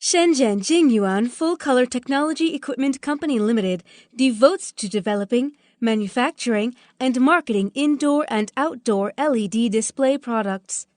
Shenzhen Jingyuan Full Color Technology Equipment Company Limited devotes to developing, manufacturing, and marketing indoor and outdoor LED display products.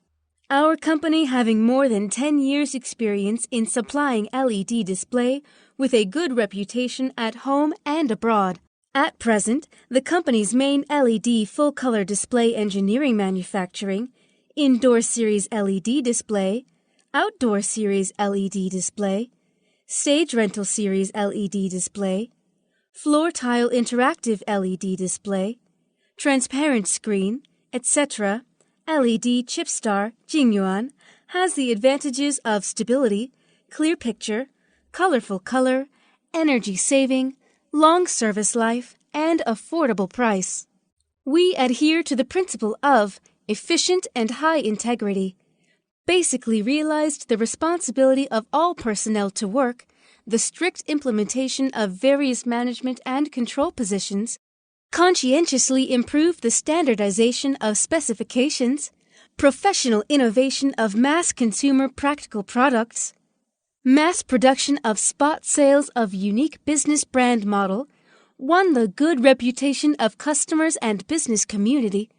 Our company having more than 10 years' experience in supplying LED display with a good reputation at home and abroad. At present, the company's main LED full-color display engineering manufacturing, indoor series LED display, outdoor series LED display, stage rental series LED display, floor tile interactive LED display, transparent screen, etc., LED Chipstar Jingyuan has the advantages of stability, clear picture, colorful color, energy saving, long service life, and affordable price. We adhere to the principle of efficient and high integrity, basically realized the responsibility of all personnel to work, the strict implementation of various management and control positions, conscientiously improve the standardization of specifications, professional innovation of mass consumer practical products, mass production of spot sales of unique business brand model, won the good reputation of customers and business community,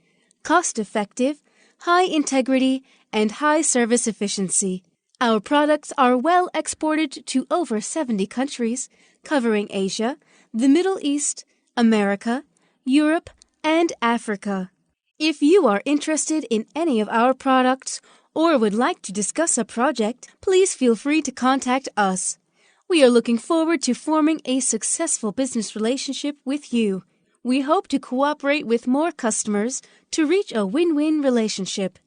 cost-effective, high integrity, and high service efficiency. Our products are well exported to over 70 countries, covering Asia, the Middle East, America, Europe, and Africa. If you are interested in any of our products or would like to discuss a project, please feel free to contact us. We are looking forward to forming a successful business relationship with you. We hope to cooperate with more customers to reach a win-win relationship.